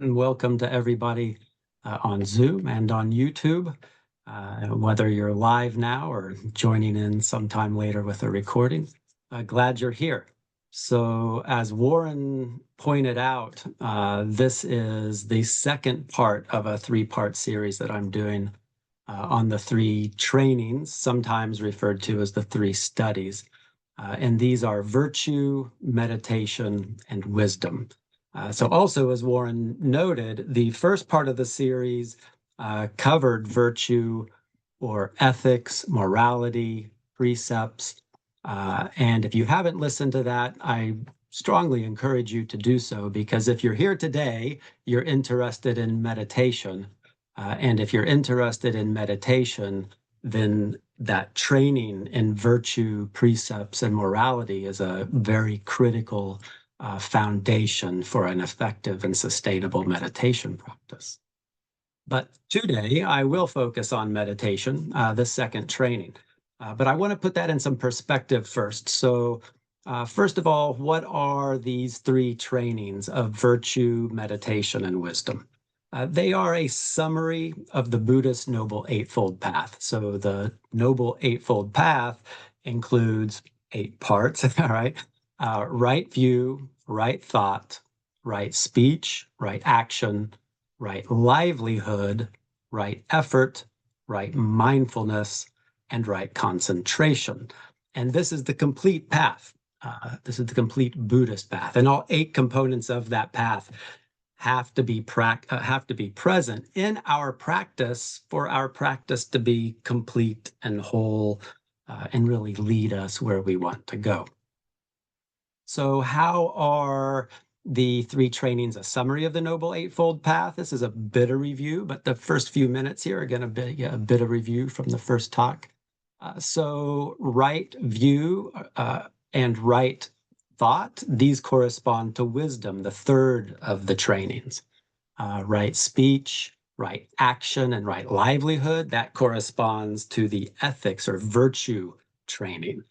And welcome to everybody on Zoom and on YouTube, whether you're live now or joining in sometime later with a recording. Glad you're here. So as Warren pointed out, this is the second part of a three-part series that I'm doing on the three trainings, sometimes referred to as the three studies. And these are virtue, meditation, and wisdom. So also, as Warren noted, the first part of the series covered virtue or ethics, morality, precepts. And if you haven't listened to that, I strongly encourage you to do so, because if you're here today, you're interested in meditation. And if you're interested in meditation, then that training in virtue, precepts, and morality is a very critical foundation for an effective and sustainable meditation practice. But today I will focus on meditation, the second training. But I want to put that in some perspective first. So first of all, what are these three trainings of virtue, meditation, and wisdom? They are a summary of the Buddhist Noble Eightfold Path. So the Noble Eightfold Path includes 8 parts, all right? Right view, right thought, right speech, right action, right livelihood, right effort, right mindfulness, and right concentration. And this is the complete path. This is the complete Buddhist path. And all 8 components of that path have to be present in our practice for our practice to be complete and whole and really lead us where we want to go. So how are the 3 trainings a summary of the Noble Eightfold Path? This is a bit of review, but the first few minutes here are going to be a bit of review from the first talk. So right view and right thought, these correspond to wisdom, the third of the trainings. Right speech, right action, and right livelihood, that corresponds to the ethics or virtue training.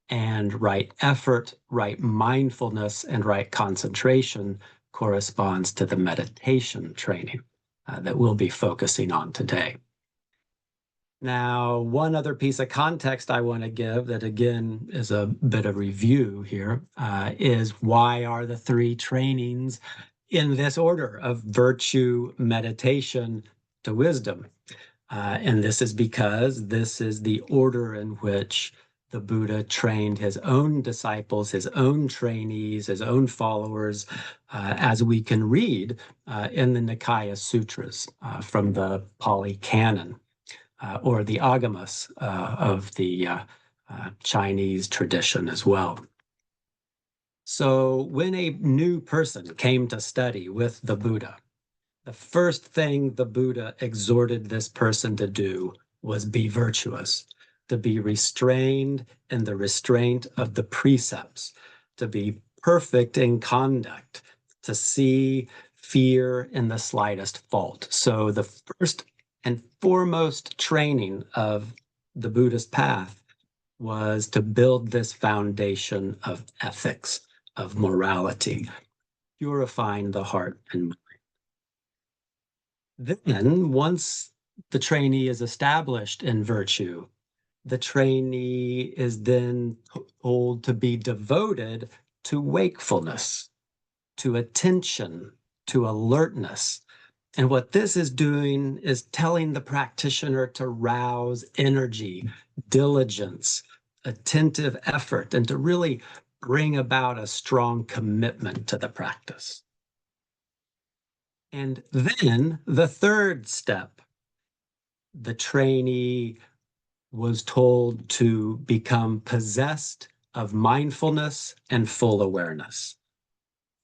And right effort, right mindfulness, and right concentration corresponds to the meditation training that we'll be focusing on today. Now, one other piece of context I want to give that, again, is a bit of review here, is why are the 3 trainings in this order of virtue, meditation, to wisdom? And this is because this is the order in which the Buddha trained his own disciples, his own trainees, his own followers, as we can read in the Nikaya Sutras from the Pali Canon. Or the agamas of the Chinese tradition as well. So when a new person came to study with the Buddha, the first thing the Buddha exhorted this person to do was be virtuous, to be restrained in the restraint of the precepts, to be perfect in conduct, to see fear in the slightest fault. So the first and foremost training of the Buddhist path was to build this foundation of ethics, of morality, purifying the heart and mind. Then, once the trainee is established in virtue, the trainee is then told to be devoted to wakefulness, to attention, to alertness. And what this is doing is telling the practitioner to rouse energy, diligence, attentive effort, and to really bring about a strong commitment to the practice. And then the third step, the trainee was told to become possessed of mindfulness and full awareness.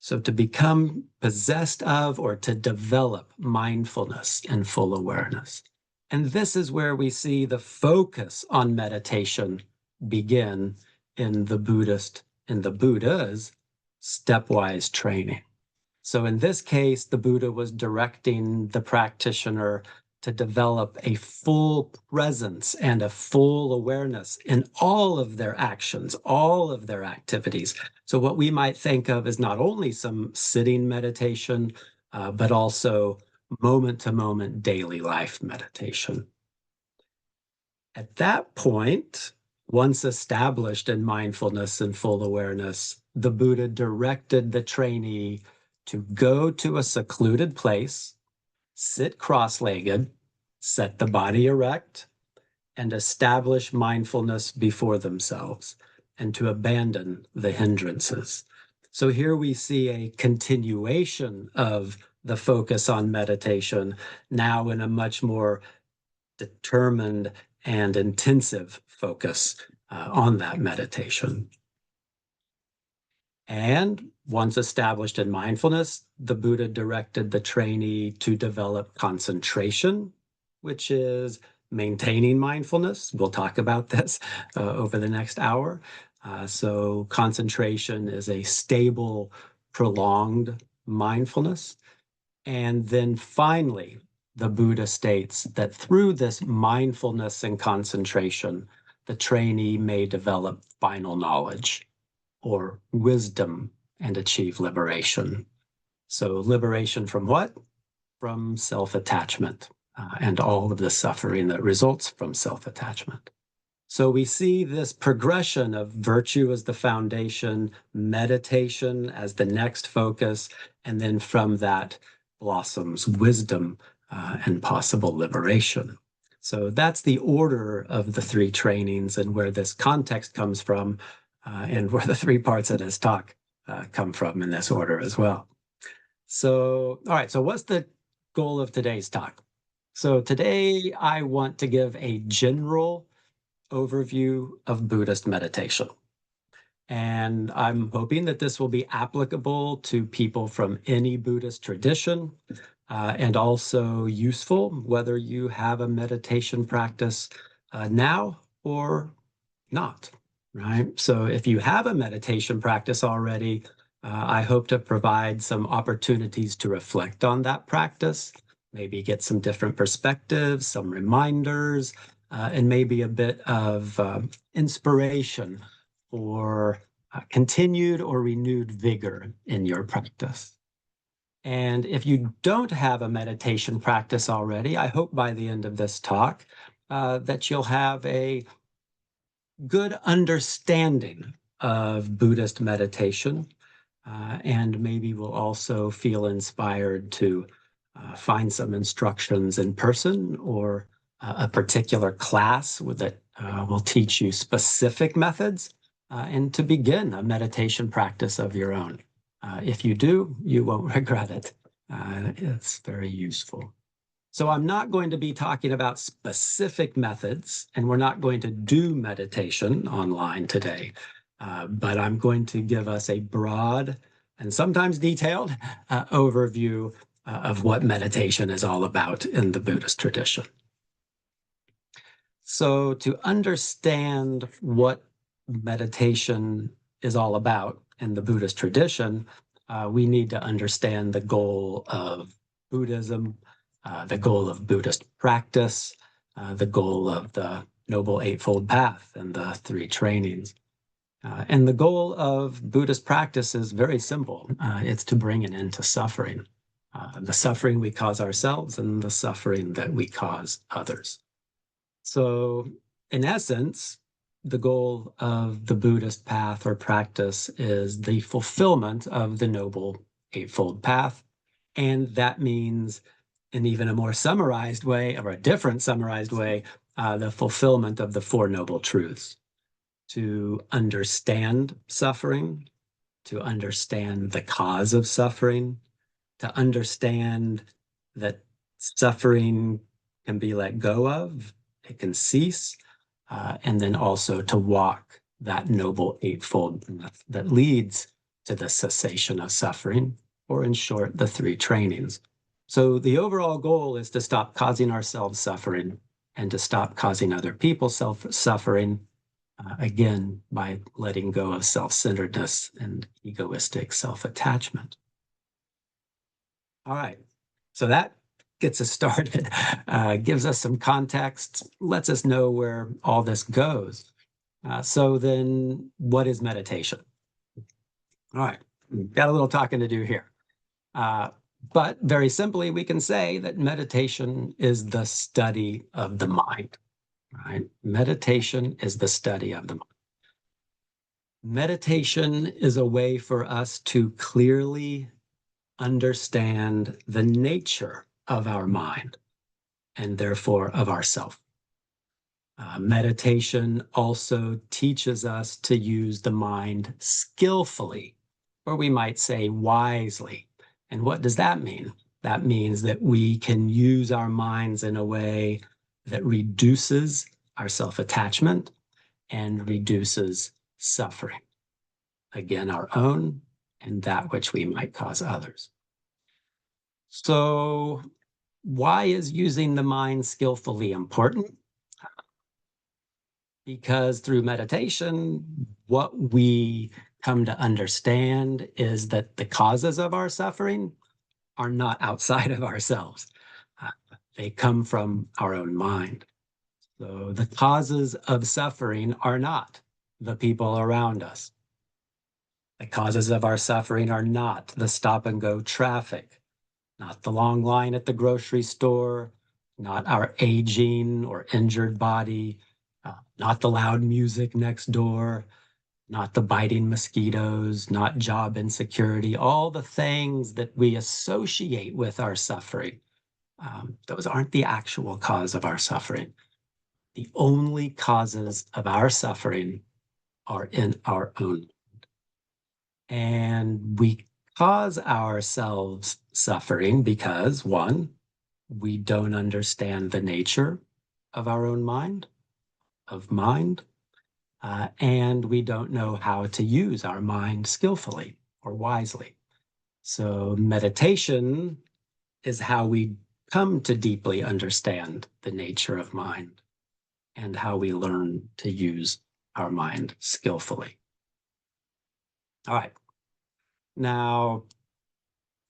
So to become possessed of or to develop mindfulness and full awareness. And this is where we see the focus on meditation begin in the Buddha's stepwise training. So in this case, the Buddha was directing the practitioner to develop a full presence and a full awareness in all of their actions, all of their activities. So what we might think of as not only some sitting meditation, but also moment-to-moment daily life meditation. At that point, once established in mindfulness and full awareness, the Buddha directed the trainee to go to a secluded place, sit cross-legged, set the body erect, and establish mindfulness before themselves, and to abandon the hindrances. So here we see a continuation of the focus on meditation, now in a much more determined and intensive focus on that meditation. And once established in mindfulness, the Buddha directed the trainee to develop concentration, which is maintaining mindfulness. We'll talk about this over the next hour. So concentration is a stable, prolonged mindfulness. And then finally, the Buddha states that through this mindfulness and concentration, the trainee may develop final knowledge or wisdom and achieve liberation. So liberation from what? From self-attachment and all of the suffering that results from self-attachment. So we see this progression of virtue as the foundation, meditation as the next focus, and then from that blossoms wisdom and possible liberation. So that's the order of the three trainings and where this context comes from, and where the three parts of this talk come from in this order as well. So, all right, so what's the goal of today's talk? So today I want to give a general overview of Buddhist meditation. And I'm hoping that this will be applicable to people from any Buddhist tradition, and also useful whether you have a meditation practice now or not, right? So if you have a meditation practice already, I hope to provide some opportunities to reflect on that practice, maybe get some different perspectives, some reminders, and maybe a bit of inspiration for continued or renewed vigor in your practice. And if you don't have a meditation practice already, I hope by the end of this talk that you'll have a good understanding of Buddhist meditation, and maybe will also feel inspired to find some instructions in person or a particular class that will teach you specific methods, and to begin a meditation practice of your own. If you do, you won't regret it. It's very useful. So I'm not going to be talking about specific methods, and we're not going to do meditation online today, but I'm going to give us a broad and sometimes detailed overview of what meditation is all about in the Buddhist tradition. So to understand what meditation is all about in the Buddhist tradition, we need to understand the goal of Buddhism, the goal of Buddhist practice, the goal of the Noble Eightfold Path and the three trainings. And the goal of Buddhist practice is very simple. It's to bring an end to suffering, the suffering we cause ourselves and the suffering that we cause others. So in essence, the goal of the Buddhist path or practice is the fulfillment of the Noble Eightfold Path. And that means, in even a more summarized way, or a different summarized way, the fulfillment of the Four Noble Truths. To understand suffering, to understand the cause of suffering, to understand that suffering can be let go of, it can cease, and then also to walk that Noble Eightfold Path that leads to the cessation of suffering, or in short, the three trainings. So the overall goal is to stop causing ourselves suffering and to stop causing other people suffering, again, by letting go of self-centeredness and egoistic self-attachment. All right, so that gets us started, gives us some context, lets us know where all this goes. So then what is meditation? All right, got a little talking to do here. But very simply, we can say that meditation is the study of the mind, right? Meditation is the study of the mind. Meditation is a way for us to clearly understand the nature of our mind and therefore of ourself. Meditation also teaches us to use the mind skillfully, or we might say wisely. And what does that mean? That means that we can use our minds in a way that reduces our self-attachment and reduces suffering. Again, our own and that which we might cause others. So, why is using the mind skillfully important? Because through meditation, what we come to understand is that the causes of our suffering are not outside of ourselves. Uh, they come from our own mind. So the causes of suffering are not the people around us. The causes of our suffering are not the stop and go traffic, not the long line at the grocery store, not our aging or injured body, not the loud music next door, not the biting mosquitoes, not job insecurity, all the things that we associate with our suffering. Those aren't the actual cause of our suffering. The only causes of our suffering are in our own. And we cause ourselves suffering because, one, we don't understand the nature of our own mind, and we don't know how to use our mind skillfully or wisely. So meditation is how we come to deeply understand the nature of mind and how we learn to use our mind skillfully. All right. Now,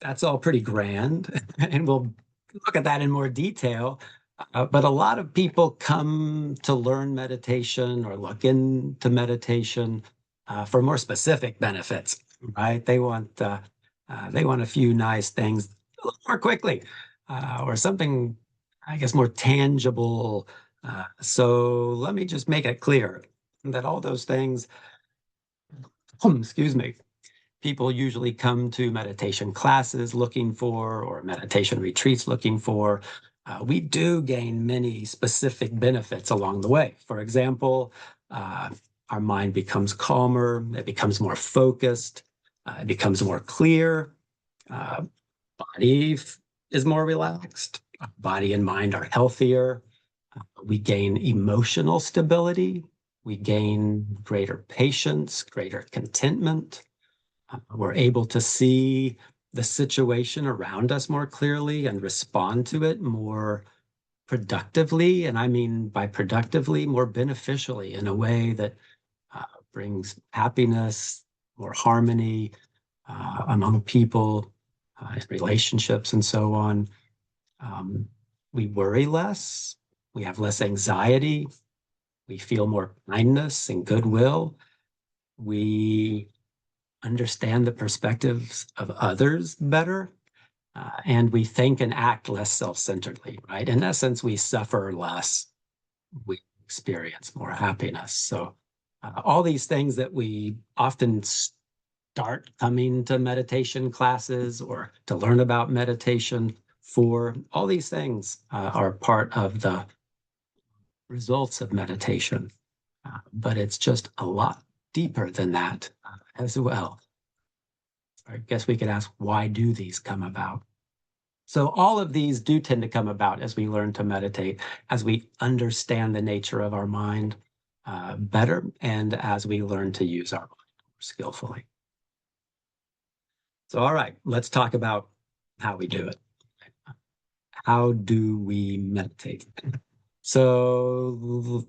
that's all pretty grand, and we'll look at that in more detail. But a lot of people come to learn meditation or look into meditation for more specific benefits, right? They want a few nice things a little more quickly, or something, I guess, more tangible. So let me just make it clear that all those things, excuse me, people usually come to meditation classes looking for, or meditation retreats looking for. We do gain many specific benefits along the way. For example, our mind becomes calmer, it becomes more focused, it becomes more clear, uh, body is more relaxed, body and mind are healthier, we gain emotional stability, we gain greater patience, greater contentment. We're able to see the situation around us more clearly and respond to it more productively. And I mean by productively, more beneficially in a way that brings happiness, more harmony among people, relationships, and so on. Um, we worry less, we have less anxiety, we feel more kindness and goodwill. We understand the perspectives of others better, and we think and act less self-centeredly, right? In essence, we suffer less, we experience more happiness. So all these things that we often start coming to meditation classes or to learn about meditation for, all these things are part of the results of meditation. But it's just a lot deeper than that as well. I guess we could ask, why do these come about? So all of these do tend to come about as we learn to meditate, as we understand the nature of our mind better, and as we learn to use our mind more skillfully. So, all right, let's talk about how we do it. How do we meditate? So,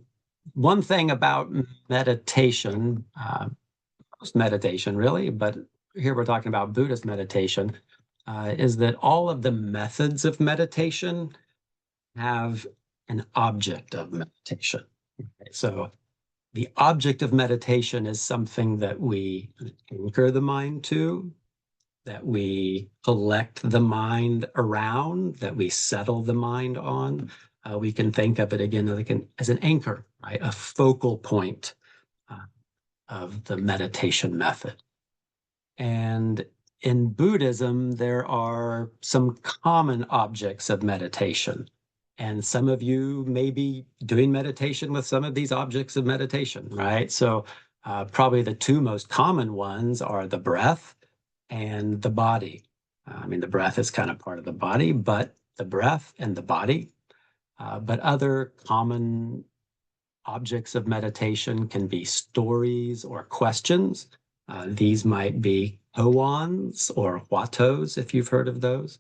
one thing about meditation, most meditation really, but here we're talking about Buddhist meditation, is that all of the methods of meditation have an object of meditation. Okay, so the object of meditation is something that we anchor the mind to, that we collect the mind around, that we settle the mind on. We can think of it again like as an anchor, right? A focal point uh, of the meditation method. And in Buddhism, there are some common objects of meditation. And some of you may be doing meditation with some of these objects of meditation, right? So, probably the two most common ones are the breath and the body. I mean, the breath is kind of part of the body, but the breath and the body. But other common objects of meditation can be stories or questions. These might be koans or huatos, if you've heard of those.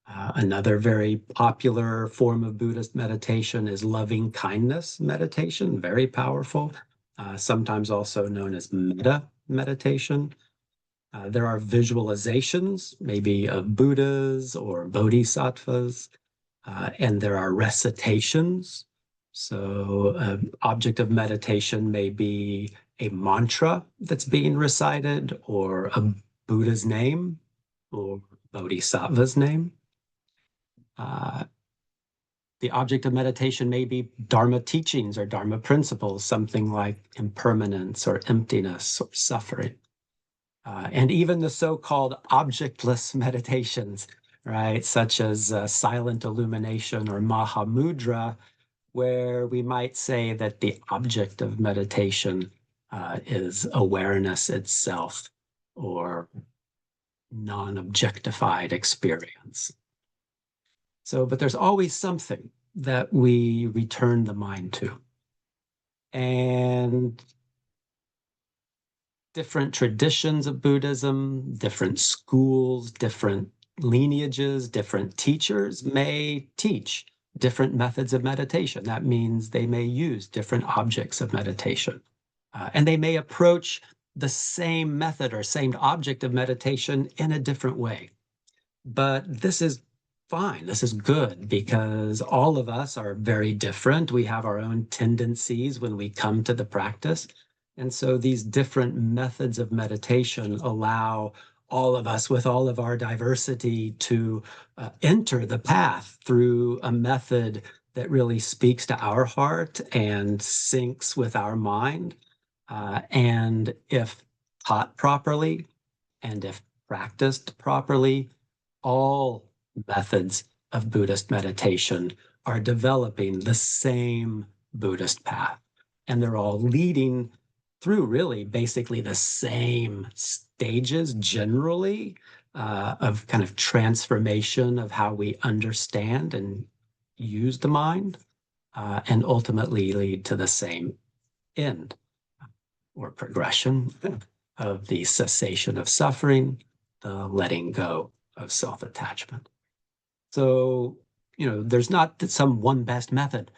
Another very popular form of Buddhist meditation is loving kindness meditation, very powerful, sometimes also known as metta meditation. There are visualizations, maybe of Buddhas or bodhisattvas, and there are recitations. So, an object of meditation may be a mantra that's being recited, or a Buddha's name, or bodhisattva's name. Uh, the object of meditation may be Dharma teachings or Dharma principles, something like impermanence or emptiness or suffering. And even the so-called objectless meditations, right, such as silent illumination or Mahamudra, where we might say that the object of meditation is awareness itself or non-objectified experience. So, but there's always something that we return the mind to. And different traditions of Buddhism, different schools, different lineages, different teachers may teach different methods of meditation. That means they may use different objects of meditation. And they may approach the same method or same object of meditation in a different way. But this is fine. This is good because all of us are very different. We have our own tendencies when we come to the practice. And so these different methods of meditation allow all of us, with all of our diversity, to enter the path through a method that really speaks to our heart and syncs with our mind. And if taught properly and if practiced properly, all methods of Buddhist meditation are developing the same Buddhist path. And they're all leading through really basically the same stages generally of kind of transformation of how we understand and use the mind, and ultimately lead to the same end or progression of the cessation of suffering, the letting go of self-attachment. So, there's not some one best method.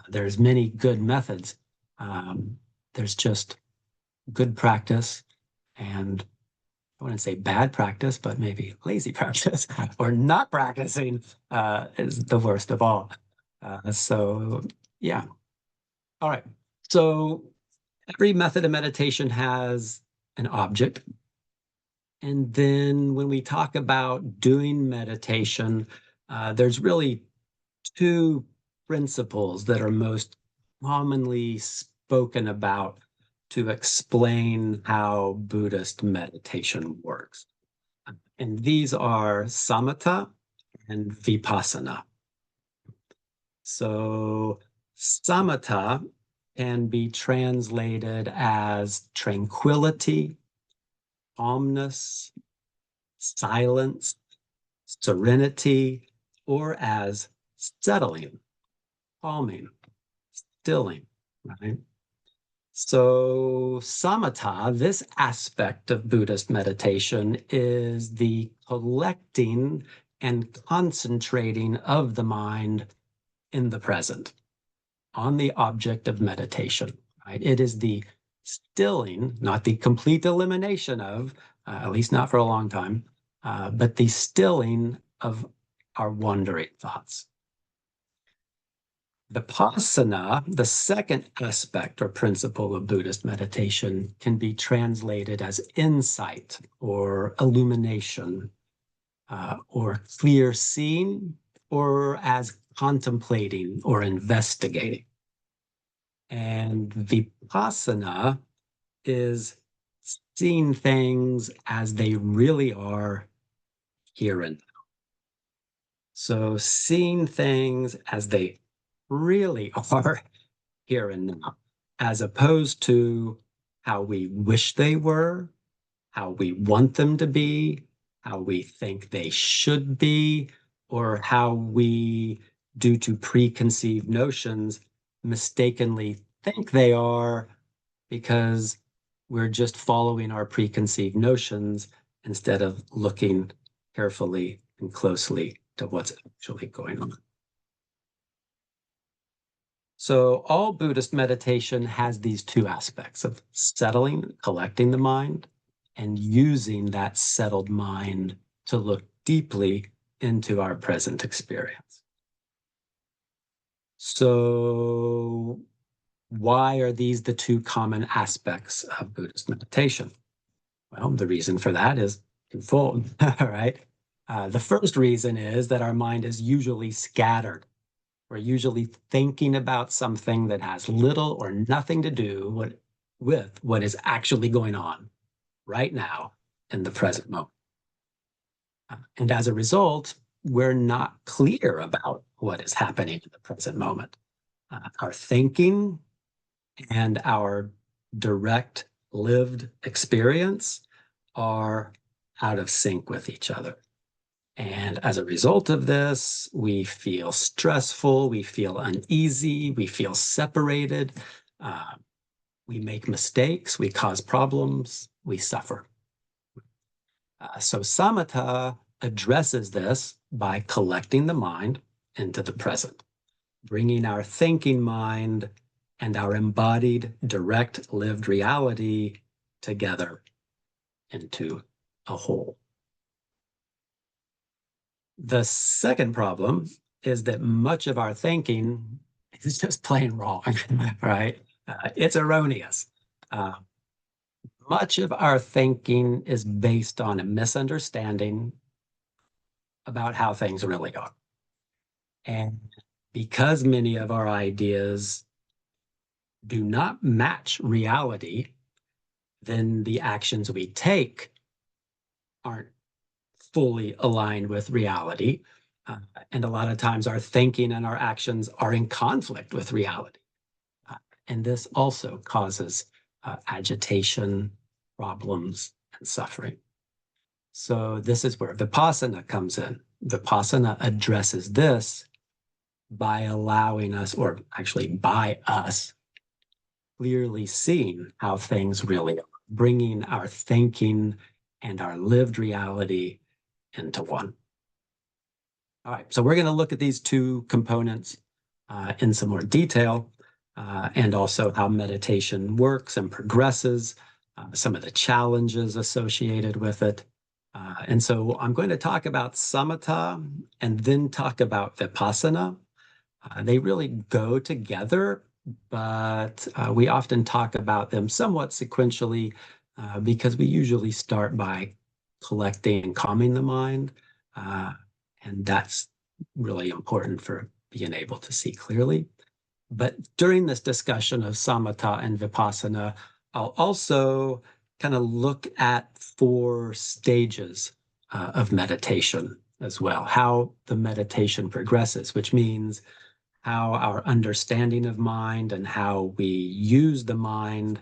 There's many good methods. There's just good practice and I wouldn't say bad practice, but maybe lazy practice or not practicing is the worst of all. So, yeah. All right. So every method of meditation has an object. And then when we talk about doing meditation, there's really two principles that are most commonly spoken about to explain how Buddhist meditation works. And these are samatha and vipassana. So samatha can be translated as tranquility, calmness, silence, serenity, or as settling, calming, stilling, right? So samatha, this aspect of Buddhist meditation, is the collecting and concentrating of the mind in the present on the object of meditation, right? It is the stilling, not the complete elimination of, at least not for a long time, but the stilling of our wandering thoughts. Vipassana, the second aspect or principle of Buddhist meditation, can be translated as insight or illumination, or clear seeing, or as contemplating or investigating. And Vipassana is seeing things as they really are here and now. So seeing things as they really are here and now, as opposed to how we wish they were, how we want them to be, how we think they should be, or how we, due to preconceived notions, mistakenly think they are because we're just following our preconceived notions instead of looking carefully and closely to what's actually going on. So all Buddhist meditation has these two aspects of settling, collecting the mind, and using that settled mind to look deeply into our present experience. So why are these the two common aspects of Buddhist meditation? Well, the reason for that is twofold, right? The first reason is that our mind is usually scattered. We're usually thinking about something that has little or nothing to do with what is actually going on right now in the present moment. And as a result, we're not clear about what is happening in the present moment. Our thinking and our direct lived experience are out of sync with each other. And as a result of this, we feel stressful, we feel uneasy, we feel separated, we make mistakes, we cause problems, we suffer. So samatha addresses this by collecting the mind into the present, bringing our thinking mind and our embodied, direct lived reality together into a whole. The second problem is that much of our thinking is just plain wrong, right? It's erroneous. Much of our thinking is based on a misunderstanding about how things really are. And because many of our ideas do not match reality, then the actions we take aren't fully aligned with reality. And a lot of times our thinking and our actions are in conflict with reality. And this also causes agitation, problems, and suffering. So this is where Vipassana comes in. Vipassana addresses this by allowing us, or actually by us, clearly seeing how things really are, bringing our thinking and our lived reality into one. All right, so we're going to look at these two components in some more detail, and also how meditation works and progresses, some of the challenges associated with it. And so I'm going to talk about samatha and then talk about vipassana. They really go together, but we often talk about them somewhat sequentially because we usually start by collecting and calming the mind. And that's really important for being able to see clearly. But during this discussion of samatha and vipassana, I'll also kind of look at 4 stages of meditation as well, how the meditation progresses, which means how our understanding of mind and how we use the mind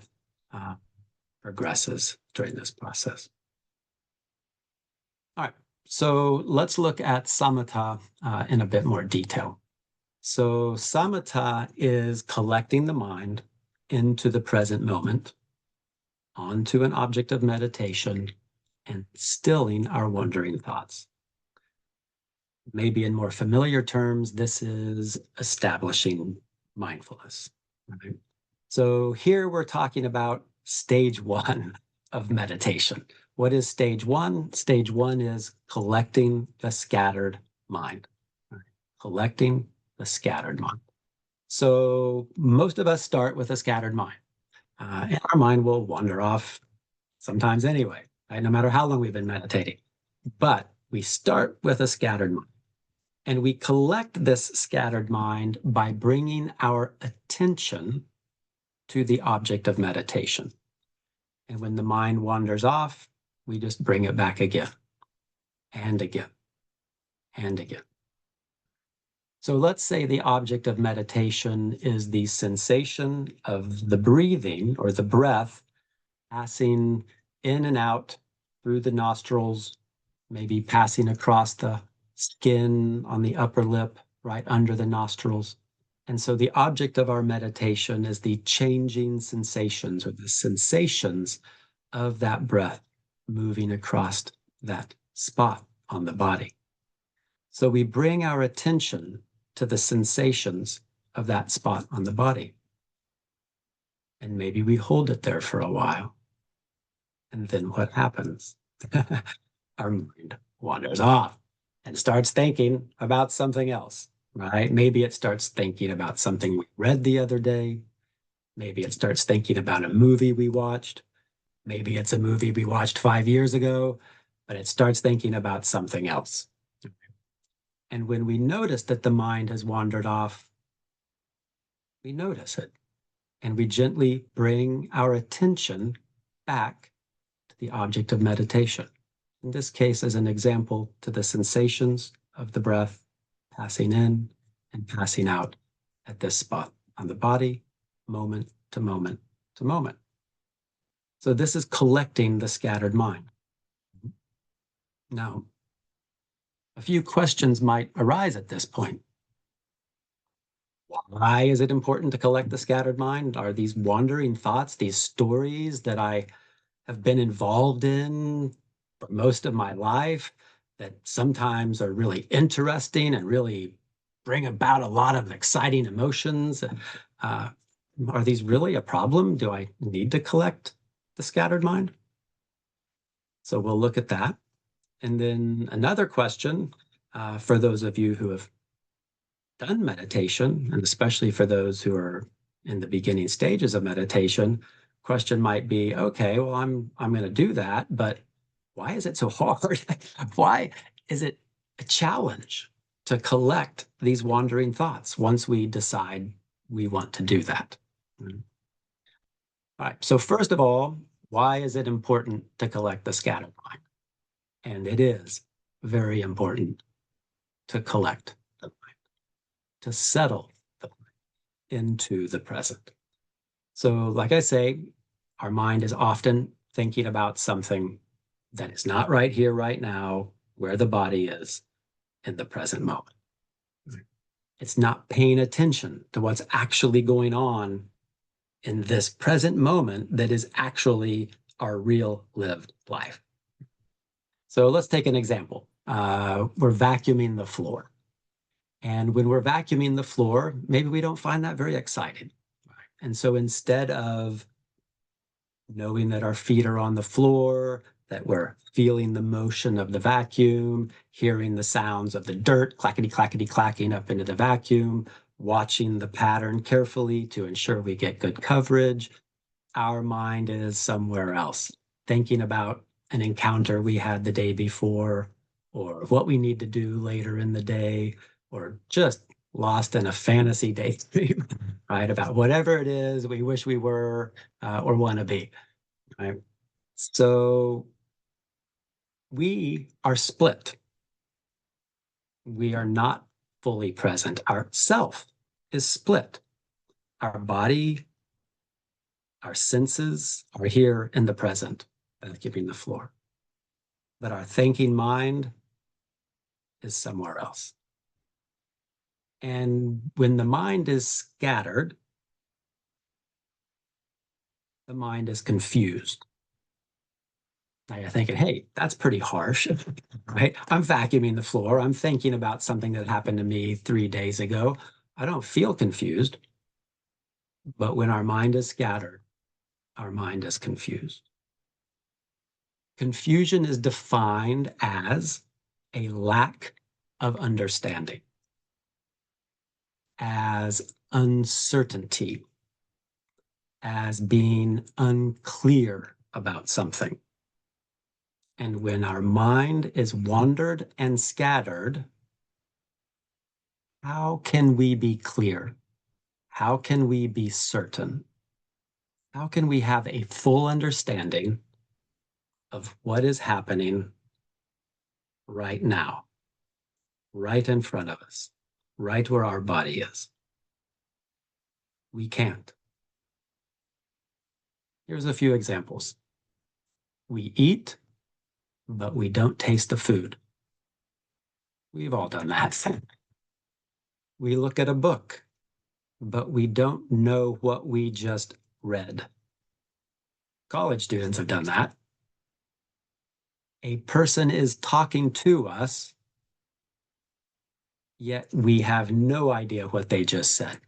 progresses during this process. All right, so let's look at samatha in a bit more detail. So samatha is collecting the mind into the present moment, onto an object of meditation, and stilling our wandering thoughts. Maybe in more familiar terms, this is establishing mindfulness. Right? So here we're talking about stage 1 of meditation. What is stage 1? Stage 1 is collecting the scattered mind. Right? Collecting the scattered mind. So most of us start with a scattered mind, and our mind will wander off sometimes anyway, right? No matter how long we've been meditating. But we start with a scattered mind, and we collect this scattered mind by bringing our attention to the object of meditation. And when the mind wanders off, we just bring it back again and again and again. So let's say the object of meditation is the sensation of the breathing or the breath passing in and out through the nostrils, maybe passing across the skin on the upper lip, right under the nostrils. And so the object of our meditation is the changing sensations or the sensations of that breath moving across that spot on the body. So we bring our attention to the sensations of that spot on the body. And maybe we hold it there for a while. And then what happens? Our mind wanders off and starts thinking about something else, right? Maybe it starts thinking about something we read the other day. Maybe it starts thinking about a movie we watched. Maybe it's a movie we watched 5 years ago, but it starts thinking about something else. And when we notice that the mind has wandered off, we notice it and we gently bring our attention back to the object of meditation. In this case, as an example, to the sensations of the breath passing in and passing out at this spot on the body, moment to moment to moment. So this is collecting the scattered mind. Now, a few questions might arise at this point. Why is it important to collect the scattered mind? Are these wandering thoughts, these stories that I have been involved in for most of my life that sometimes are really interesting and really bring about a lot of exciting emotions? Are these really a problem? Do I need to collect the scattered mind? So we'll look at that. And then another question for those of you who have done meditation, and especially for those who are in the beginning stages of meditation, question might be, okay, well, I'm going to do that, but why is it so hard? Why is it a challenge to collect these wandering thoughts once we decide we want to do that? All right. So first of all, why is it important to collect the scattered mind? And it is very important to collect the mind, to settle the mind into the present. So, like I say, our mind is often thinking about something that is not right here, right now, where the body is in the present moment. It's not paying attention to what's actually going on in this present moment that is actually our real lived life. So let's take an example. We're vacuuming the floor. And when we're vacuuming the floor, maybe we don't find that very exciting. And so instead of knowing that our feet are on the floor, that we're feeling the motion of the vacuum, hearing the sounds of the dirt clackety, clackety, clacking up into the vacuum, watching the pattern carefully to ensure we get good coverage, our mind is somewhere else, thinking about an encounter we had the day before, or what we need to do later in the day, or just lost in a fantasy daydream, right? About whatever it is we wish we were or want to be, right? So we are split. We are not fully present. Our self is split. Our body, our senses are here in the present, vacuuming the floor. But our thinking mind is somewhere else. And when the mind is scattered, the mind is confused. Now you're thinking, hey, that's pretty harsh, right? I'm vacuuming the floor. I'm thinking about something that happened to me 3 days ago. I don't feel confused. But when our mind is scattered, our mind is confused. Confusion is defined as a lack of understanding, as uncertainty, as being unclear about something. And when our mind is wandered and scattered, how can we be clear? How can we be certain? How can we have a full understanding of what is happening right now, right in front of us, right where our body is? We can't. Here's a few examples. We eat, but we don't taste the food. We've all done that. We look at a book, but we don't know what we just read. College students have done that. A person is talking to us, yet we have no idea what they just said.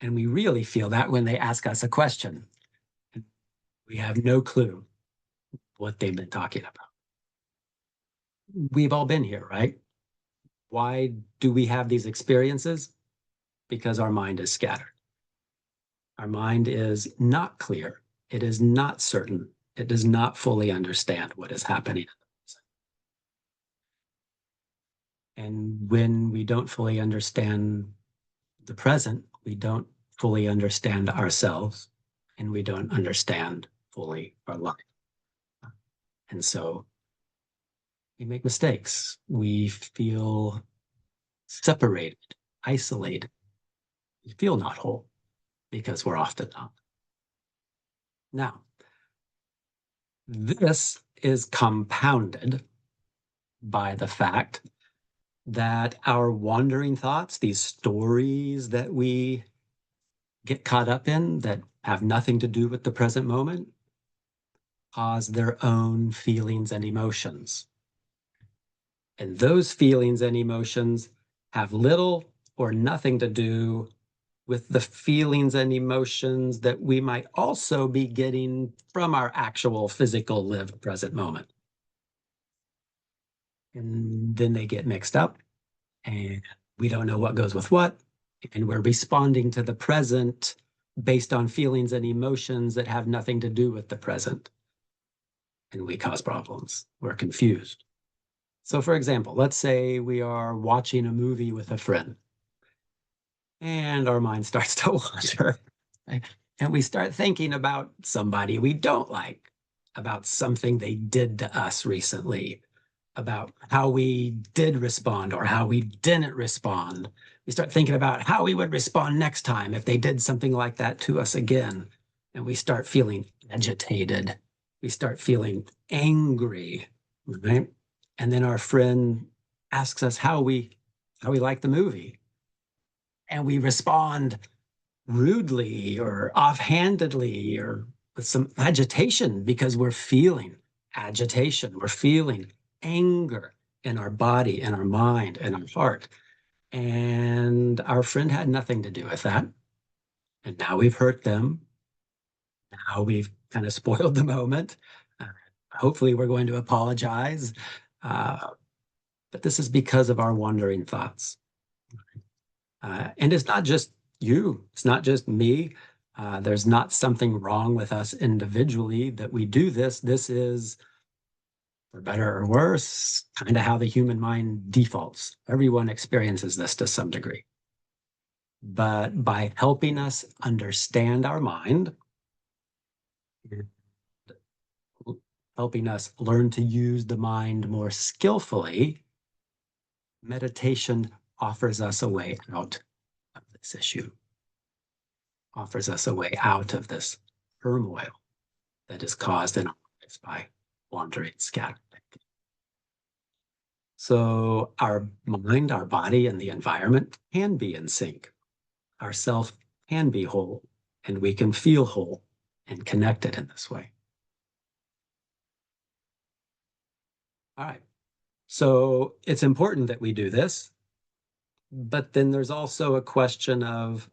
And we really feel that when they ask us a question. We have no clue what they've been talking about. We've all been here, right? Why do we have these experiences? Because our mind is scattered. Our mind is not clear. It is not certain. It does not fully understand what is happening. And when we don't fully understand the present, we don't fully understand ourselves, and we don't understand fully our life. And so we make mistakes. We feel separated, isolated. We feel not whole because we're often not. Now, this is compounded by the fact that our wandering thoughts, these stories that we get caught up in that have nothing to do with the present moment, cause their own feelings and emotions. And those feelings and emotions have little or nothing to do with the feelings and emotions that we might also be getting from our actual physical lived present moment. And then they get mixed up, and we don't know what goes with what. And we're responding to the present based on feelings and emotions that have nothing to do with the present. And we cause problems. We're confused. So, for example, let's say we are watching a movie with a friend, and our mind starts to wander. And we start thinking about somebody we don't like, about something they did to us recently, about how we did respond or how we didn't respond. We start thinking about how we would respond next time if they did something like that to us again. And we start feeling agitated. We start feeling angry, right? And then our friend asks us how we like the movie. And we respond rudely or offhandedly or with some agitation because we're feeling agitation. We're feeling anger in our body, in our mind, in our heart. And our friend had nothing to do with that. And now we've hurt them. Now we've kind of spoiled the moment. Hopefully, we're going to apologize. But this is because of our wandering thoughts. And it's not just you, it's not just me. There's not something wrong with us individually that we do this. This is, for better or worse, kind of how the human mind defaults. Everyone experiences this to some degree. But by helping us understand our mind, helping us learn to use the mind more skillfully, meditation offers us a way out of this issue, offers us a way out of this turmoil that is caused in our lives by wandering, scattering. So our mind, our body, and the environment can be in sync. Our self can be whole, and we can feel whole and connected in this way. All right. So it's important that we do this, but then there's also a question of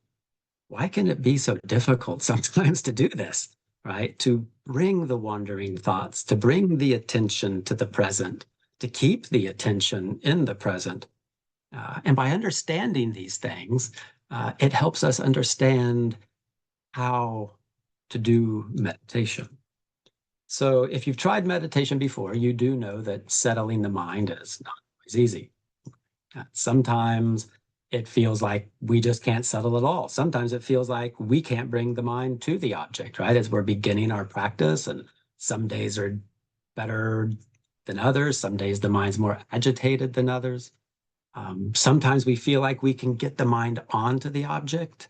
why can it be so difficult sometimes to do this, right? To bring the wandering thoughts, to bring the attention to the present, to keep the attention in the present. And by understanding these things, it helps us understand how to do meditation. So if you've tried meditation before, you do know that settling the mind is not always easy. Sometimes it feels like we just can't settle at all. Sometimes it feels like we can't bring the mind to the object, right? As we're beginning our practice, and some days are better than others. Some days the mind's more agitated than others. Sometimes we feel like we can get the mind onto the object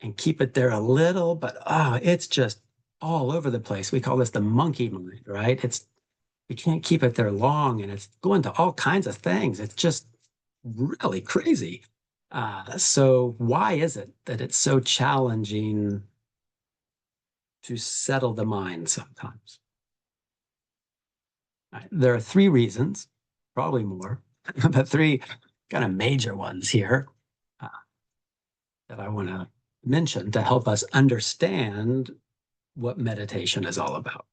and keep it there a little, but it's just all over the place. We call this the monkey mind, right? We can't keep it there long, and it's going to all kinds of things. It's just really crazy. So why is it that it's so challenging to settle the mind sometimes? Right. There are three reasons, probably more, but three kind of major ones here uh, that I want to mention to help us understand what meditation is all about.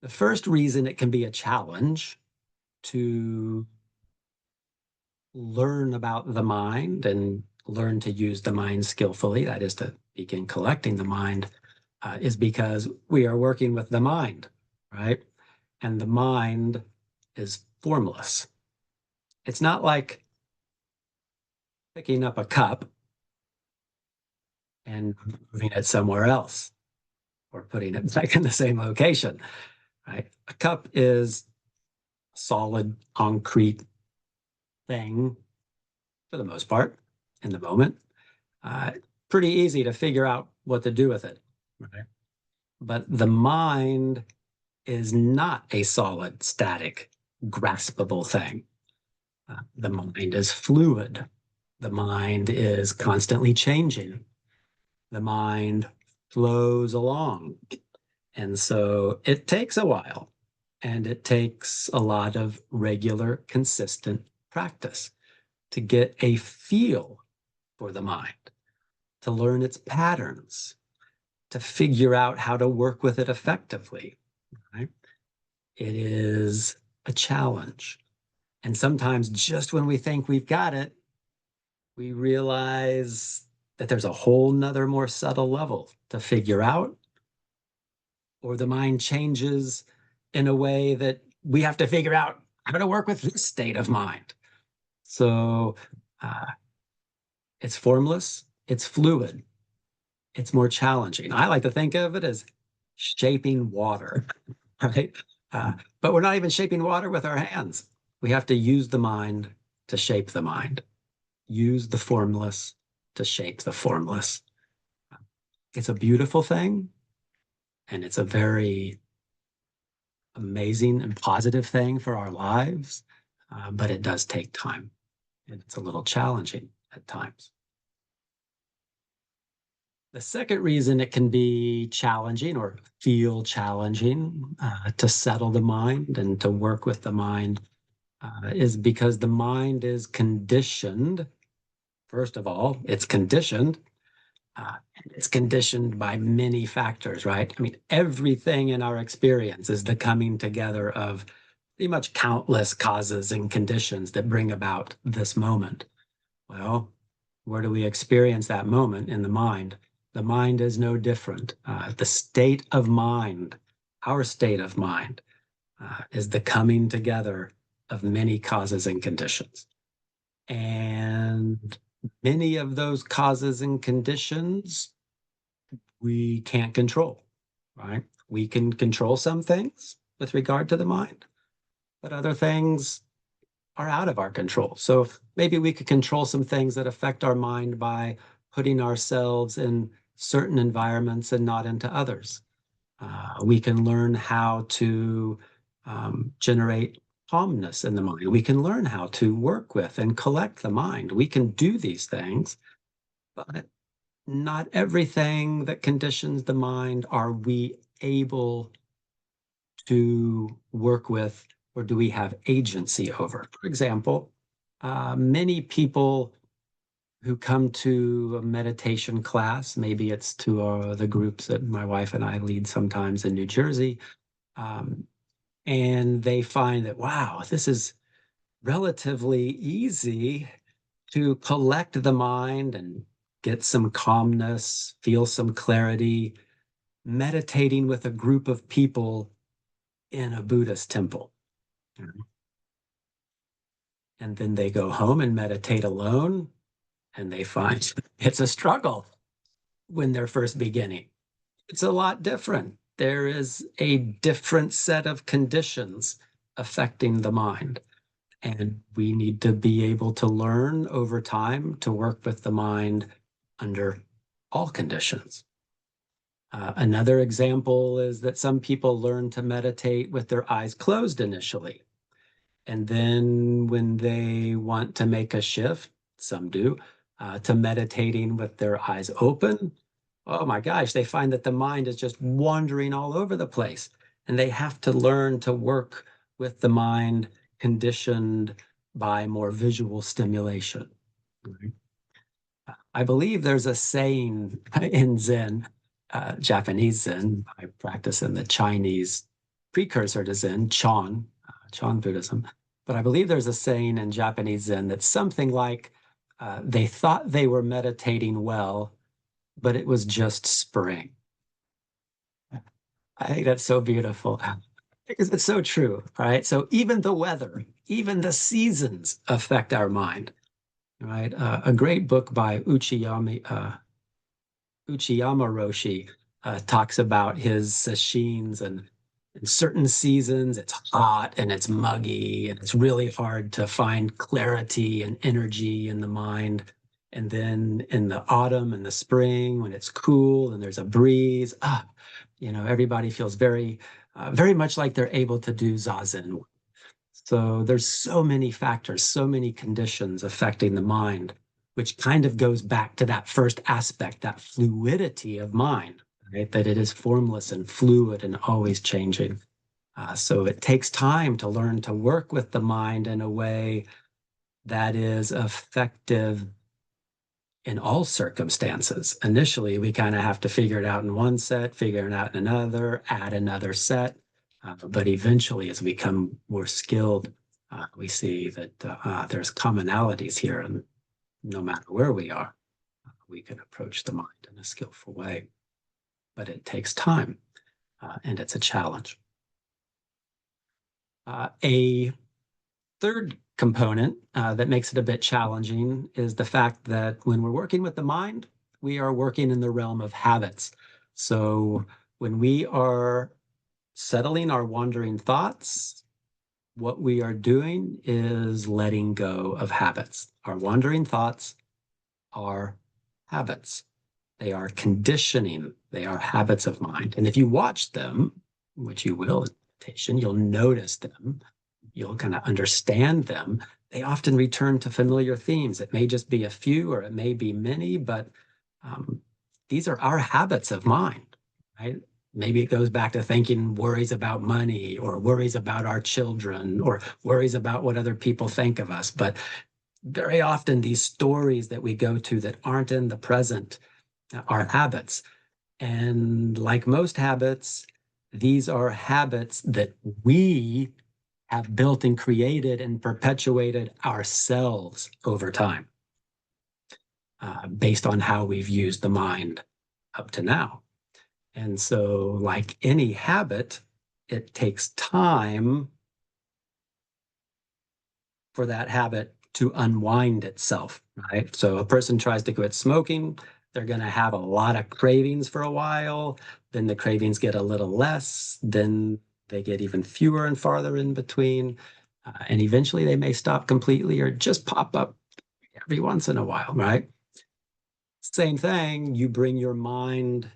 The first reason it can be a challenge to learn about the mind and learn to use the mind skillfully, that is to begin collecting the mind, is because we are working with the mind, right? And the mind is formless. It's not like picking up a cup and moving it somewhere else or putting it back in the same location, right? A cup is a solid, concrete thing for the most part in the moment. Uh, Pretty easy to figure out what to do with it, right? But the mind is not a solid, static, graspable thing. The mind is fluid. The mind is constantly changing. The mind flows along. And so it takes a while, and it takes a lot of regular, consistent practice to get a feel for the mind, to learn its patterns, to figure out how to work with it effectively, right? It is a challenge. And sometimes just when we think we've got it, we realize that there's a whole nother more subtle level to figure out, or the mind changes in a way that we have to figure out how to work with this state of mind. So uh, it's formless, it's fluid, it's more challenging. I like to think of it as shaping water, right? But we're not even shaping water with our hands. We have to use the mind to shape the mind, use the formless to shape the formless. It's a beautiful thing, and it's a very amazing and positive thing for our lives, but it does take time, and it's a little challenging at times. The second reason it can be challenging or feel challenging to settle the mind and to work with the mind is because the mind is conditioned. First of all, it's conditioned. It's conditioned by many factors, right? I mean, everything in our experience is the coming together of pretty much countless causes and conditions that bring about this moment. Well, where do we experience that moment? In the mind. The mind is no different. The state of mind, our state of mind, is the coming together of many causes and conditions. And many of those causes and conditions we can't control, right? We can control some things with regard to the mind, but other things are out of our control. So maybe we could control some things that affect our mind by putting ourselves in certain environments and not into others. We can learn how to generate calmness in the mind. We can learn how to work with and collect the mind. We can do these things, but not everything that conditions the mind are we able to work with, or do we have agency over? For example, many people who come to a meditation class, maybe it's to the groups that my wife and I lead sometimes in New Jersey, um, and they find that, wow, this is relatively easy to collect the mind and get some calmness, feel some clarity, meditating with a group of people in a Buddhist temple. And then they go home and meditate alone, and they find it's a struggle when they're first beginning. It's a lot different. There is a different set of conditions affecting the mind. And we need to be able to learn over time to work with the mind under all conditions. Another example is that some people learn to meditate with their eyes closed initially. And then when they want to make a shift, some do, to meditating with their eyes open, oh my gosh, they find that the mind is just wandering all over the place. And they have to learn to work with the mind conditioned by more visual stimulation. I believe there's a saying in Zen, Japanese Zen. I practice in the Chinese precursor to Zen, Chan Buddhism. But I believe there's a saying in Japanese Zen that's something like, they thought they were meditating well, but it was just spring. I think that's so beautiful because it's so true, right? So even the weather, even the seasons affect our mind, right? A great book by Uchiyama Roshi talks about his sashins, and in certain seasons it's hot and it's muggy and it's really hard to find clarity and energy in the mind. And then in the autumn and the spring, when it's cool and there's a breeze, everybody feels very much like they're able to do zazen. So there's so many factors, so many conditions affecting the mind, which kind of goes back to that first aspect, that fluidity of mind, right? That it is formless and fluid and always changing. So it takes time to learn to work with the mind in a way that is effective in all circumstances. Initially, we kind of have to figure it out in one set, figure it out in another, add another set. But eventually, as we become more skilled, we see that there's commonalities here. And no matter where we are, we can approach the mind in a skillful way. But it takes time, and it's a challenge. A third component that makes it a bit challenging is the fact that when we're working with the mind, we are working in the realm of habits. So when we are settling our wandering thoughts, what we are doing is letting go of habits. Our wandering thoughts are habits. They are conditioning. They are habits of mind. And if you watch them, which you will in meditation, you'll notice them. You'll kind of understand them. They often return to familiar themes. It may just be a few or it may be many, but these are our habits of mind, right? Maybe it goes back to thinking worries about money or worries about our children or worries about what other people think of us. But very often these stories that we go to that aren't in the present are habits. And like most habits, these are habits that we have built and created and perpetuated ourselves over time, based on how we've used the mind up to now. And so, like any habit, it takes time for that habit to unwind itself, right? So a person tries to quit smoking, they're going to have a lot of cravings for a while, then the cravings get a little less, then they get even fewer and farther in between, and eventually they may stop completely or just pop up every once in a while, right? Same thing, you bring your mind,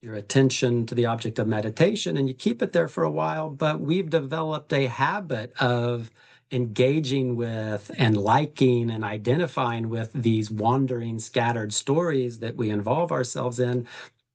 your attention to the object of meditation and you keep it there for a while, but we've developed a habit of engaging with and liking and identifying with these wandering, scattered stories that we involve ourselves in.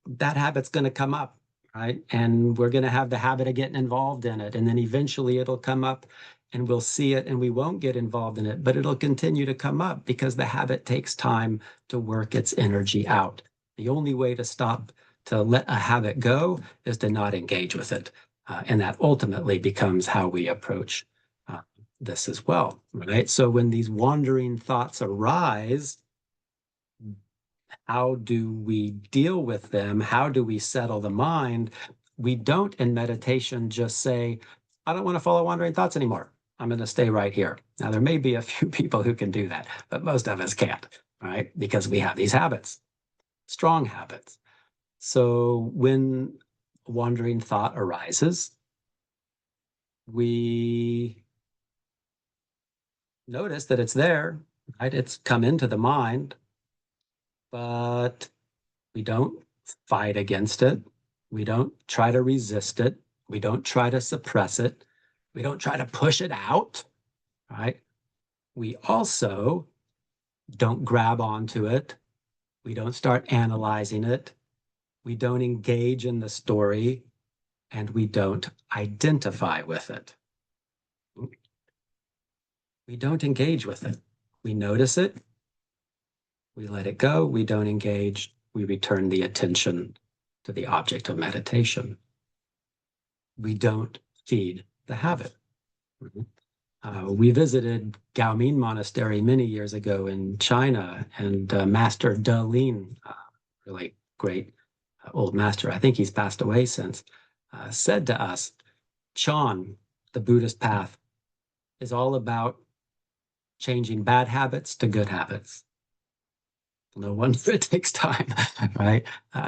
That habit's going to come up, right? And we're going to have the habit of getting involved in it. And then eventually it'll come up and we'll see it and we won't get involved in it, but it'll continue to come up because the habit takes time to work its energy out. The only way to let a habit go is to not engage with it. And that ultimately becomes how we approach this as well, right? So when these wandering thoughts arise, how do we deal with them? How do we settle the mind? We don't in meditation just say, I don't want to follow wandering thoughts anymore. I'm going to stay right here. Now, there may be a few people who can do that, but most of us can't, right? Because we have these habits, strong habits. So when a wandering thought arises, we notice that it's there, right? It's come into the mind, but we don't fight against it. We don't try to resist it. We don't try to suppress it. We don't try to push it out, right? We also don't grab onto it. We don't start analyzing it. We don't engage in the story, and we don't identify with it. We don't engage with it. We notice it. We let it go. We don't engage. We return the attention to the object of meditation. We don't feed the habit. We visited Gaoming Monastery many years ago in China, and Master De Lin, really great old master, I think he's passed away since, said to us, Chan, the Buddhist path, is all about changing bad habits to good habits. No wonder it takes time, right?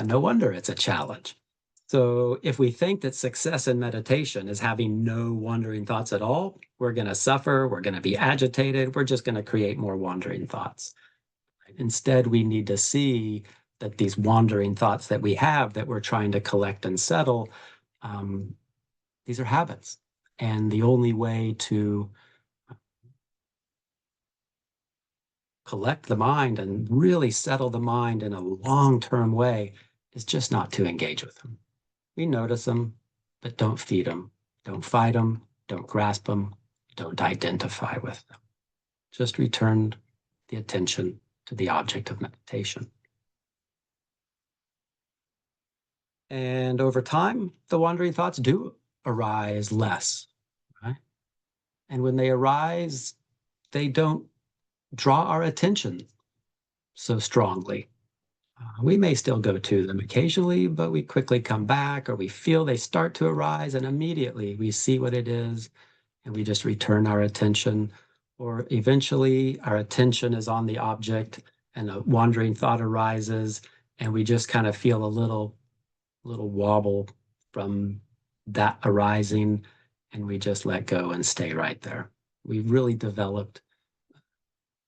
No wonder it's a challenge. So if we think that success in meditation is having no wandering thoughts at all, we're going to suffer, we're going to be agitated, we're just going to create more wandering thoughts. Instead, we need to see that these wandering thoughts that we have that we're trying to collect and settle, these are habits. And the only way to collect the mind and really settle the mind in a long-term way is just not to engage with them. We notice them, but don't feed them, don't fight them, don't grasp them, don't identify with them. Just return the attention to the object of meditation. And over time, the wandering thoughts do arise less, right? And when they arise, they don't draw our attention so strongly. We may still go to them occasionally, but we quickly come back, or we feel they start to arise, and immediately we see what it is, and we just return our attention. Or eventually, our attention is on the object, and a wandering thought arises, and we just kind of feel a little wobble from that arising, and we just let go and stay right there. We've really developed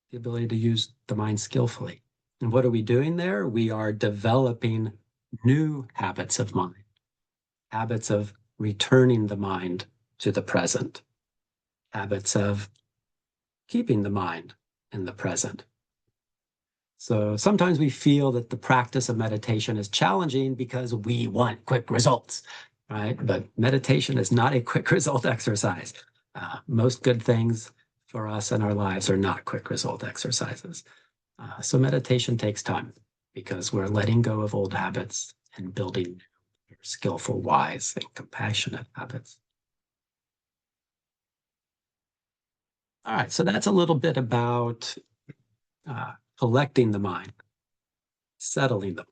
the ability to use the mind skillfully. And what are we doing there? We are developing new habits of mind, habits of returning the mind to the present, habits of keeping the mind in the present. So sometimes we feel that the practice of meditation is challenging because we want quick results, right? But meditation is not a quick result exercise. Most good things for us in our lives are not quick result exercises. So meditation takes time because we're letting go of old habits and building skillful, wise, and compassionate habits. All right, so that's a little bit about collecting the mind, settling the mind,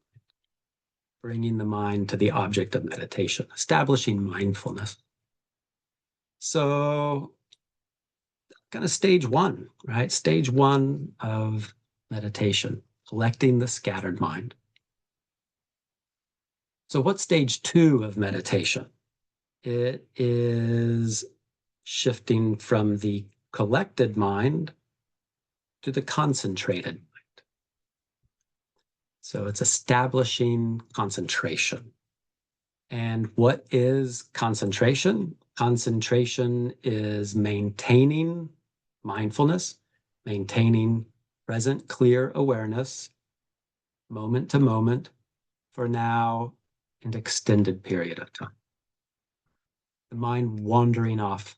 bringing the mind to the object of meditation, establishing mindfulness. So kind of stage one, right? Stage one of meditation, collecting the scattered mind. So what's stage two of meditation? It is shifting from the collected mind to the concentrated mind. So it's establishing concentration. And what is concentration? Concentration is maintaining mindfulness, maintaining present clear awareness, moment to moment, for now an extended period of time. The mind wandering off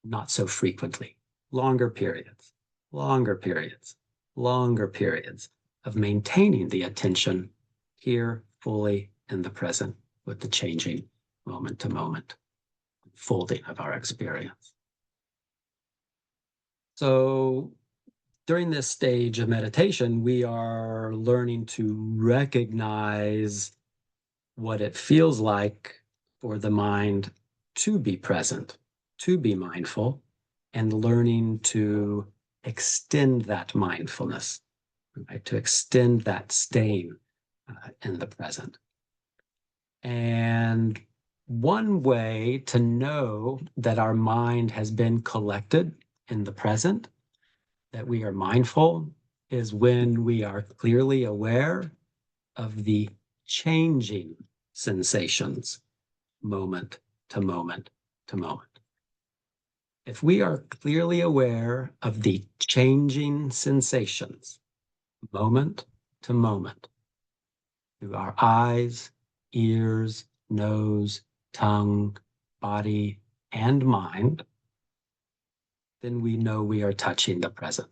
not so frequently, longer periods, longer periods, longer periods of maintaining the attention here fully in the present with the changing moment to moment folding of our experience. So during this stage of meditation, we are learning to recognize what it feels like for the mind to be present, to be mindful, and learning to extend that mindfulness, right? To extend that staying in the present. And one way to know that our mind has been collected in the present, that we are mindful, is when we are clearly aware of the changing sensations moment to moment to moment. If we are clearly aware of the changing sensations moment to moment through our eyes, ears, nose, tongue, body, and mind, then we know we are touching the present.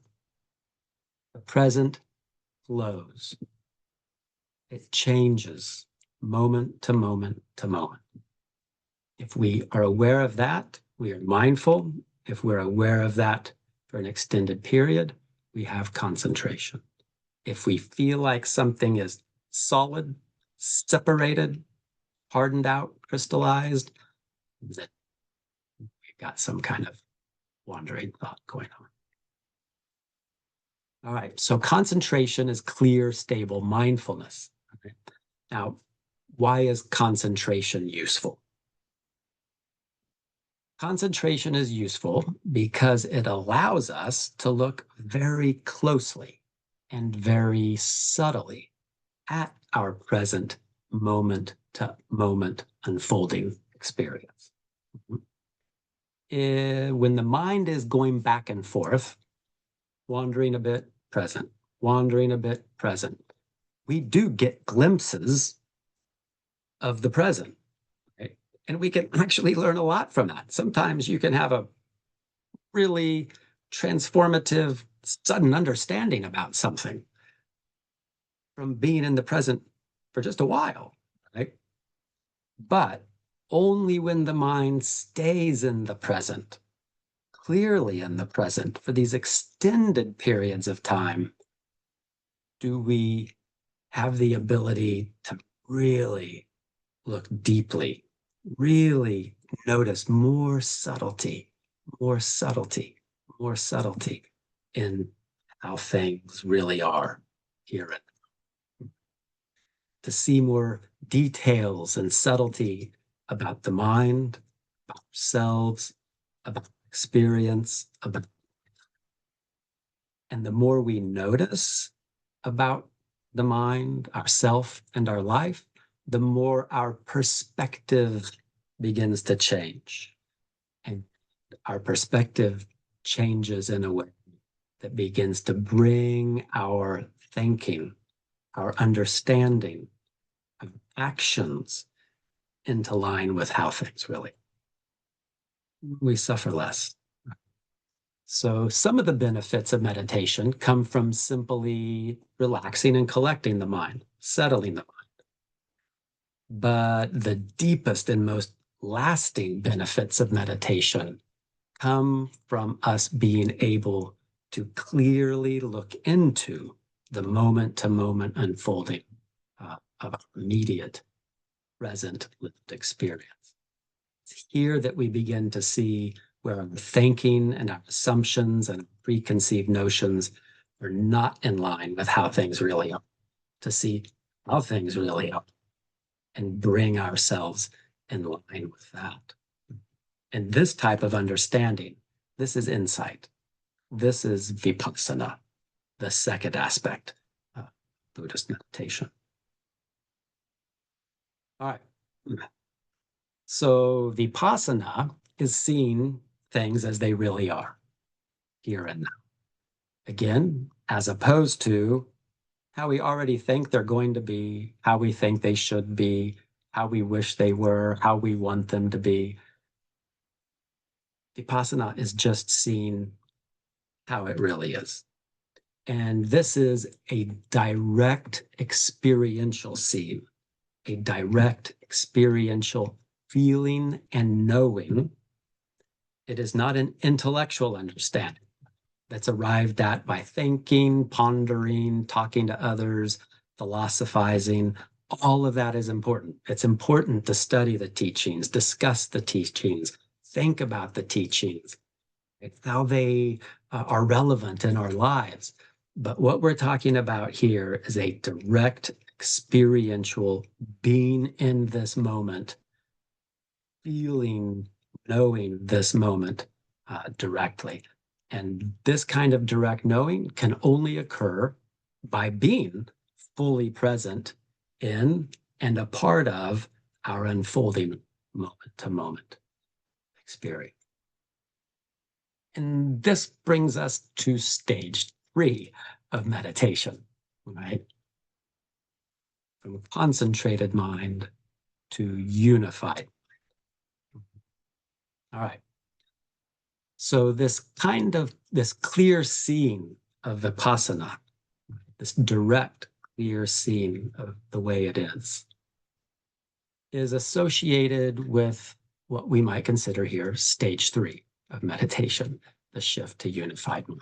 The present flows. It changes moment to moment to moment. If we are aware of that, we are mindful. If we're aware of that for an extended period, we have concentration. If we feel like something is solid, separated, hardened out, crystallized, then we've got some kind of wandering thought going on. All right, so concentration is clear, stable mindfulness. Okay. Now, why is concentration useful? Concentration is useful because it allows us to look very closely and very subtly at our present moment to moment unfolding experience. When the mind is going back and forth, wandering a bit, present, wandering a bit, present, we do get glimpses of the present. Right? And we can actually learn a lot from that. Sometimes you can have a really transformative, sudden understanding about something from being in the present for just a while, right? But only when the mind stays in the present, clearly in the present, for these extended periods of time, do we have the ability to really look deeply, really notice more subtlety, more subtlety, more subtlety in how things really are here. To see more details and subtlety about the mind, about ourselves, about experience, about, and the more we notice about the mind, ourself, and our life, the more our perspective begins to change. And our perspective changes in a way that begins to bring our thinking, our understanding of actions into line with how things really. We suffer less. So some of the benefits of meditation come from simply relaxing and collecting the mind, settling the mind. But the deepest and most lasting benefits of meditation come from us being able to clearly look into the moment to moment unfolding of our immediate present lived experience. It's here that we begin to see where our thinking and our assumptions and preconceived notions are not in line with how things really are, to see how things really are and bring ourselves in line with that. And this type of understanding, this is insight. This is vipassana, the second aspect of Buddhist meditation. All right. So vipassana is seeing things as they really are, here and now. Again, as opposed to how we already think they're going to be, how we think they should be, how we wish they were, how we want them to be. Vipassana is just seeing how it really is. And this is a direct experiential seeing, a direct experiential feeling and knowing. It is not an intellectual understanding. that's arrived at by thinking, pondering, talking to others, philosophizing. All of that is important. It's important to study the teachings, discuss the teachings, think about the teachings, how they are relevant in our lives. But what we're talking about here is a direct, experiential being in this moment, feeling, knowing this moment directly. And this kind of direct knowing can only occur by being fully present in and a part of our unfolding moment to moment experience. And this brings us to stage 3 of meditation, right? From concentrated mind to unified. All right. So this clear seeing of vipassana, this direct, clear seeing of the way it is associated with what we might consider here stage 3 of meditation, the shift to unified mind.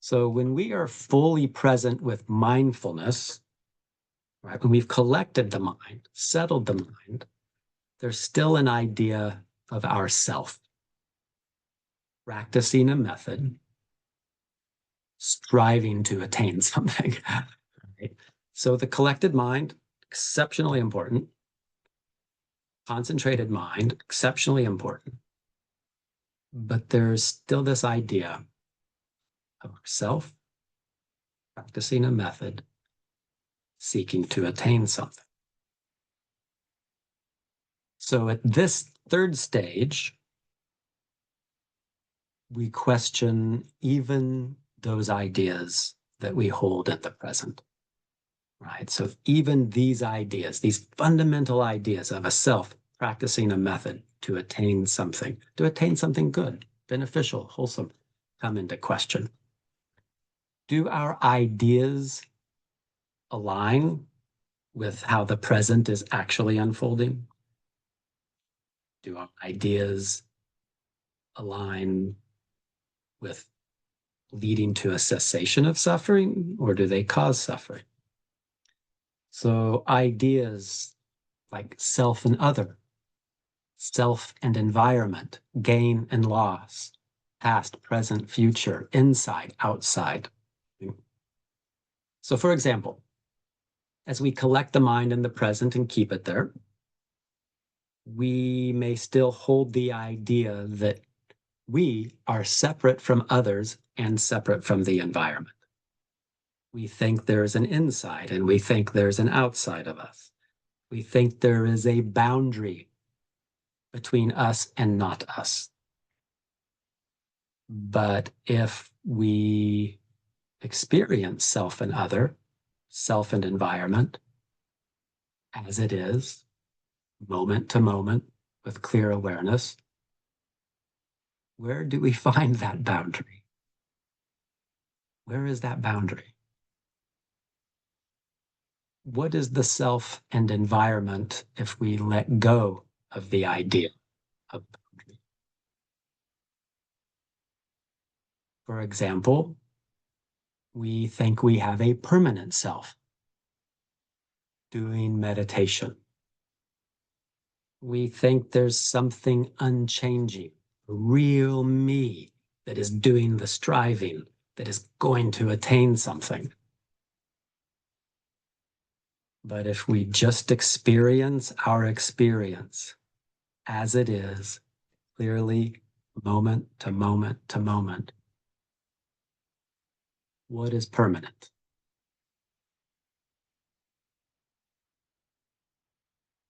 So when we are fully present with mindfulness, right, when we've collected the mind, settled the mind, there's still an idea of ourself, practicing a method, striving to attain something. Right? So the collected mind, exceptionally important. Concentrated mind, exceptionally important. But there's still this idea of self, practicing a method, seeking to attain something. So at this third stage, we question even those ideas that we hold in the present, right? So even these ideas, these fundamental ideas of a self practicing a method to attain something good, beneficial, wholesome, come into question. Do our ideas align with how the present is actually unfolding? Do our ideas align with leading to a cessation of suffering, or do they cause suffering? So ideas like self and other, self and environment, gain and loss, past, present, future, inside, outside. So for example, as we collect the mind in the present and keep it there, we may still hold the idea that we are separate from others and separate from the environment. We think there's an inside and we think there's an outside of us. We think there is a boundary between us and not us. But if we experience self and other, self and environment, as it is, moment to moment, with clear awareness, where do we find that boundary? Where is that boundary? What is the self and environment if we let go of the idea of boundary? For example, we think we have a permanent self doing meditation. We think there's something unchanging, a real me that is doing the striving, that is going to attain something. But if we just experience our experience as it is, clearly, moment to moment to moment, what is permanent?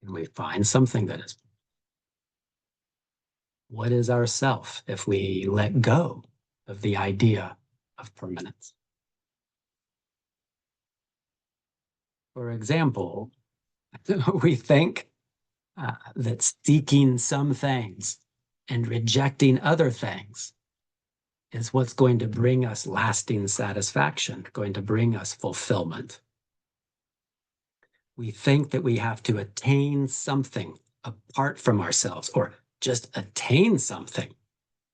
And we find something that is. What is ourself if we let go of the idea of permanence? For example, we think that seeking some things and rejecting other things is what's going to bring us lasting satisfaction, going to bring us fulfillment. We think that we have to attain something apart from ourselves, or just attain something,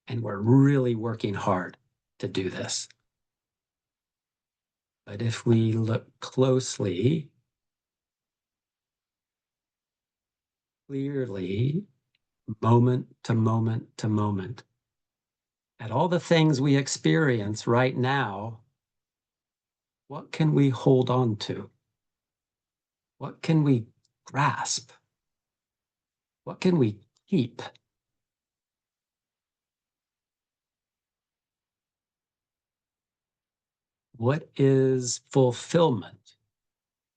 and we're really working hard. to do this. But if we look closely, clearly, moment to moment to moment, at all the things we experience right now, what can we hold on to? What can we grasp? What can we keep? What is fulfillment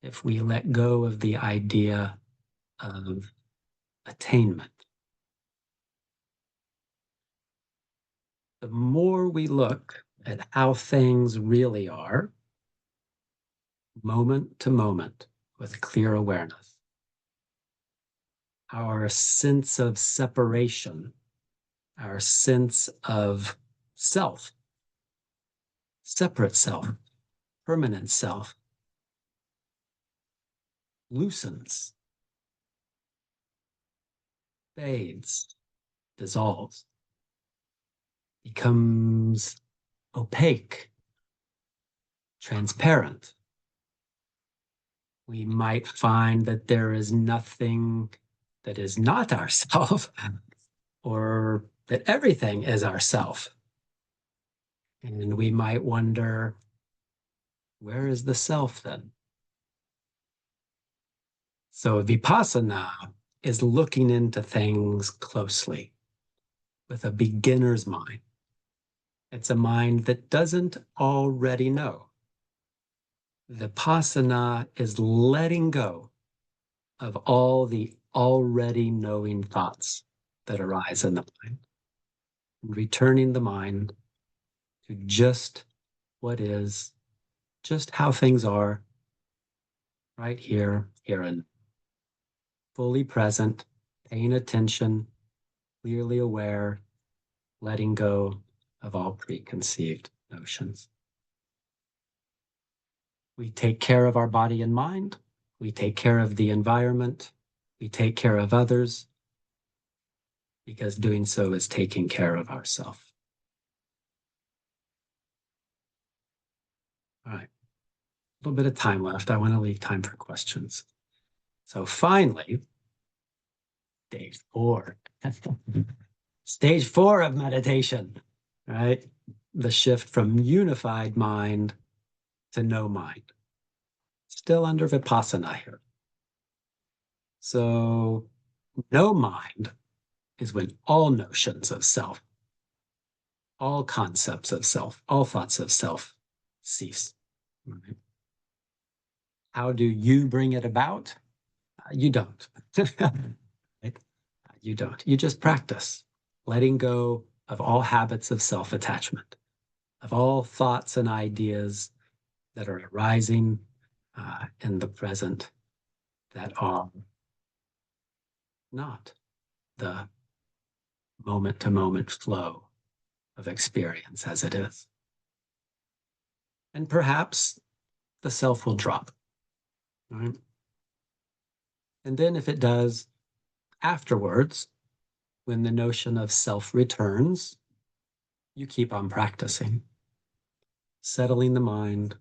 if we let go of the idea of attainment? The more we look at how things really are, moment to moment, with clear awareness, our sense of separation, our sense of self, separate self, permanent self, loosens, fades, dissolves, becomes opaque, transparent. We might find that there is nothing that is not ourself, or that everything is ourself. And we might wonder, where is the self then? So vipassana is looking into things closely with a beginner's mind. It's a mind that doesn't already know. Vipassana is letting go of all the already knowing thoughts that arise in the mind, and returning the mind to just what is, just how things are, right here, here and fully present, paying attention, clearly aware, letting go of all preconceived notions. We take care of our body and mind. We take care of the environment. We take care of others, because doing so is taking care of ourselves. All right, a little bit of time left. I want to leave time for questions. So finally, stage 4. Stage 4 of meditation, right? The shift from unified mind to no mind. Still under Vipassana here. So no mind is when all notions of self, all concepts of self, all thoughts of self cease. Right? How do you bring it about? You don't. Right? You don't. You just practice letting go of all habits of self-attachment, of all thoughts and ideas that are arising in the present that are not the moment-to-moment flow of experience as it is. And perhaps the self will drop. Right? And then if it does, afterwards, when the notion of self returns, you keep on practicing, settling the mind,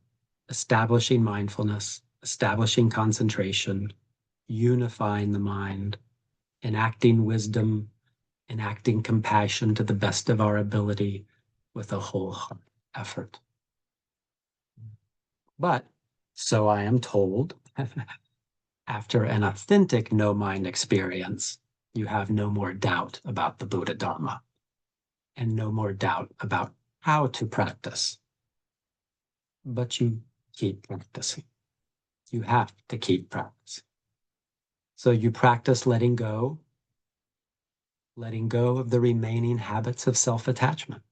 establishing mindfulness, establishing concentration, unifying the mind, enacting wisdom, enacting compassion to the best of our ability with a whole heart effort. But, so I am told, after an authentic no-mind experience, you have no more doubt about the Buddha Dharma and no more doubt about how to practice. But you keep practicing. You have to keep practicing. So you practice letting go of the remaining habits of self-attachment,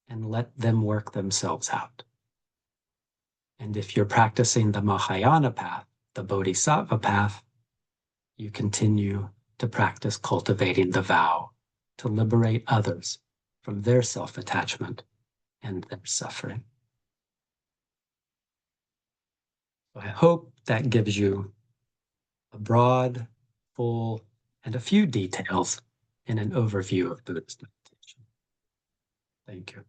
and let them work themselves out. And if you're practicing the Mahayana path, the Bodhisattva path, you continue to practice cultivating the vow to liberate others from their self-attachment and their suffering. So I hope that gives you a broad, full, and a few details in an overview of Buddhist meditation. Thank you.